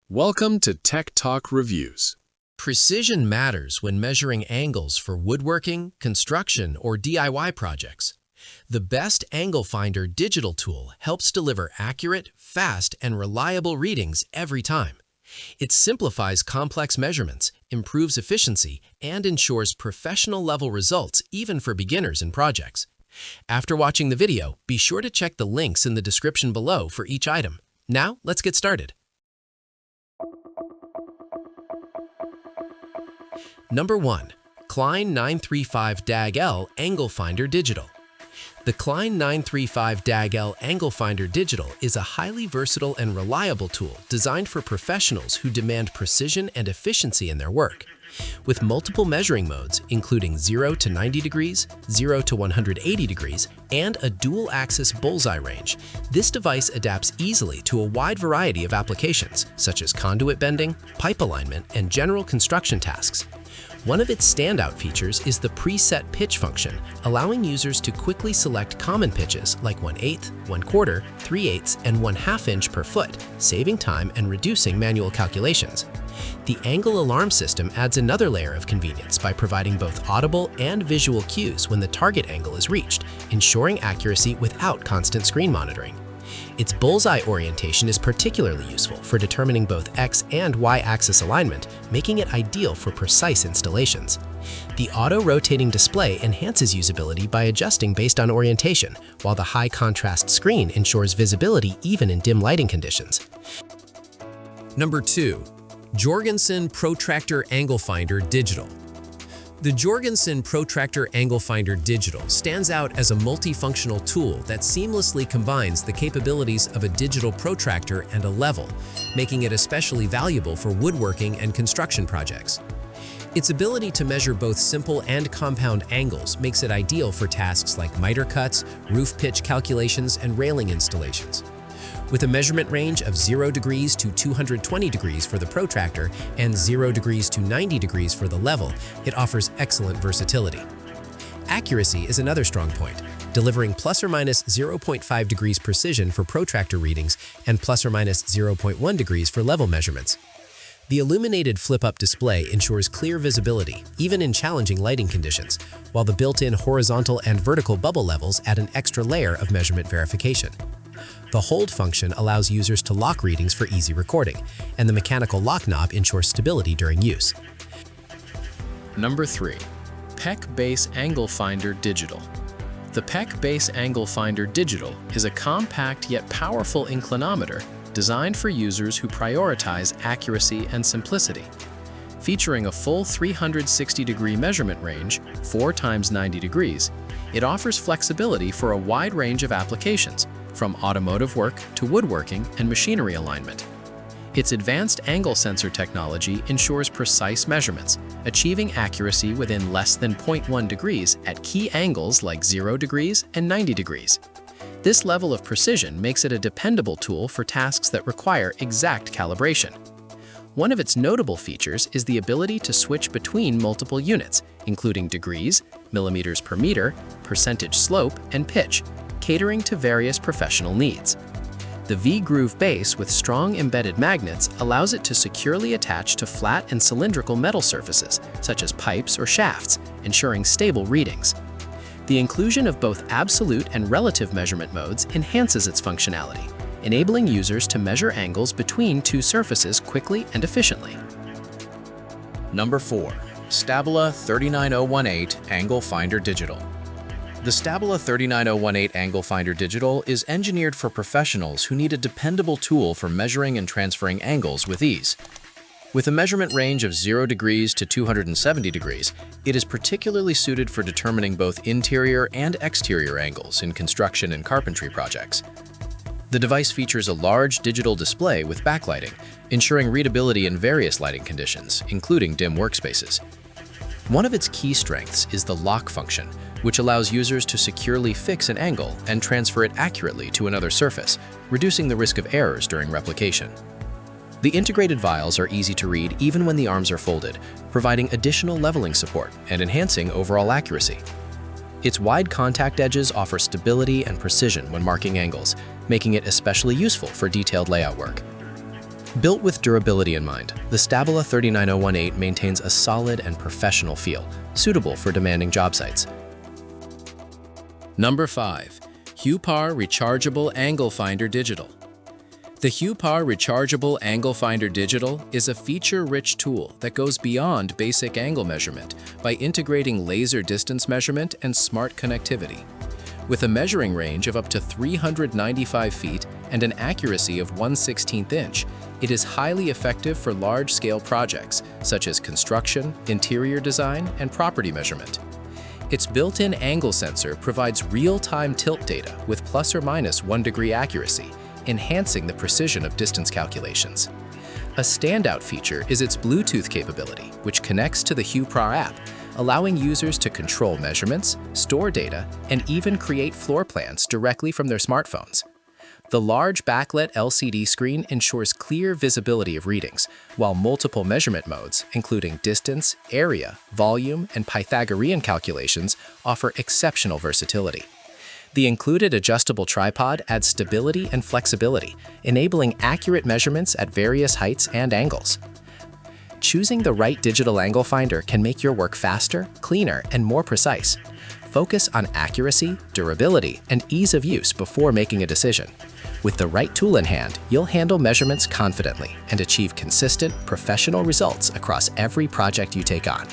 Welcome to Tech Talk Reviews. Precision matters when measuring angles for woodworking, construction, or DIY projects. The best Angle Finder digital tool helps deliver accurate, fast, and reliable readings every time. It simplifies complex measurements, improves efficiency, and ensures professional-level results even for beginners in projects. After watching the video, be sure to check the links in the description below for each item. Now, let's get started. Number 1. Klein 935 DAG-L Angle Finder Digital. The Klein 935 DAG-L Angle Finder Digital is a highly versatile and reliable tool designed for professionals who demand precision and efficiency in their work. With multiple measuring modes, including 0 to 90 degrees, 0 to 180 degrees, and a dual-axis bullseye range, this device adapts easily to a wide variety of applications, such as conduit bending, pipe alignment, and general construction tasks. One of its standout features is the preset pitch function, allowing users to quickly select common pitches like 1/8, 1/4, 3/8, and 1/2 inch per foot, saving time and reducing manual calculations. The angle alarm system adds another layer of convenience by providing both audible and visual cues when the target angle is reached, ensuring accuracy without constant screen monitoring. Its bullseye orientation is particularly useful for determining both X and Y axis alignment, making it ideal for precise installations. The auto-rotating display enhances usability by adjusting based on orientation, while the high-contrast screen ensures visibility even in dim lighting conditions. Number 2. JORGENSEN Protractor Angle Finder Digital. The JORGENSEN Protractor Angle Finder Digital stands out as a multifunctional tool that seamlessly combines the capabilities of a digital protractor and a level, making it especially valuable for woodworking and construction projects. Its ability to measure both simple and compound angles makes it ideal for tasks like miter cuts, roof pitch calculations, and railing installations. With a measurement range of 0 degrees to 220 degrees for the protractor and 0 degrees to 90 degrees for the level, it offers excellent versatility. Accuracy is another strong point, delivering plus or minus 0.5 degrees precision for protractor readings and plus or minus 0.1 degrees for level measurements. The illuminated flip-up display ensures clear visibility, even in challenging lighting conditions, while the built-in horizontal and vertical bubble levels add an extra layer of measurement verification. The hold function allows users to lock readings for easy recording, and the mechanical lock knob ensures stability during use. Number 3. PEC Base Angle Finder Digital. The PEC Base Angle Finder Digital is a compact yet powerful inclinometer designed for users who prioritize accuracy and simplicity. Featuring a full 360-degree measurement range, 4 times 90 degrees, it offers flexibility for a wide range of applications, from automotive work to woodworking and machinery alignment. Its advanced angle sensor technology ensures precise measurements, achieving accuracy within less than 0.1 degrees at key angles like 0 degrees and 90 degrees. This level of precision makes it a dependable tool for tasks that require exact calibration. One of its notable features is the ability to switch between multiple units, including degrees, millimeters per meter, percentage slope, and pitch, catering to various professional needs. The V-groove base with strong embedded magnets allows it to securely attach to flat and cylindrical metal surfaces, such as pipes or shafts, ensuring stable readings. The inclusion of both absolute and relative measurement modes enhances its functionality, enabling users to measure angles between two surfaces quickly and efficiently. Number 4. STABILA 39018 Angle Finder Digital. The STABILA 39018 Angle Finder Digital is engineered for professionals who need a dependable tool for measuring and transferring angles with ease. With a measurement range of 0 degrees to 270 degrees, it is particularly suited for determining both interior and exterior angles in construction and carpentry projects. The device features a large digital display with backlighting, ensuring readability in various lighting conditions, including dim workspaces. One of its key strengths is the lock function, which allows users to securely fix an angle and transfer it accurately to another surface, reducing the risk of errors during replication. The integrated vials are easy to read even when the arms are folded, providing additional leveling support and enhancing overall accuracy. Its wide contact edges offer stability and precision when marking angles, making it especially useful for detailed layout work. Built with durability in mind, the STABILA 39018 maintains a solid and professional feel, suitable for demanding job sites. Number 5. Huepar Rechargeable Angle Finder Digital. The Huepar Rechargeable Angle Finder Digital is a feature-rich tool that goes beyond basic angle measurement by integrating laser distance measurement and smart connectivity. With a measuring range of up to 395 feet and an accuracy of 1/16 inch, it is highly effective for large-scale projects such as construction, interior design, and property measurement. Its built-in angle sensor provides real-time tilt data with plus or minus 1 degree accuracy, enhancing the precision of distance calculations. A standout feature is its Bluetooth capability, which connects to the Huepar app, allowing users to control measurements, store data, and even create floor plans directly from their smartphones. The large backlit LCD screen ensures clear visibility of readings, while multiple measurement modes, including distance, area, volume, and Pythagorean calculations, offer exceptional versatility. The included adjustable tripod adds stability and flexibility, enabling accurate measurements at various heights and angles. Choosing the right digital angle finder can make your work faster, cleaner, and more precise. Focus on accuracy, durability, and ease of use before making a decision. With the right tool in hand, you'll handle measurements confidently and achieve consistent, professional results across every project you take on.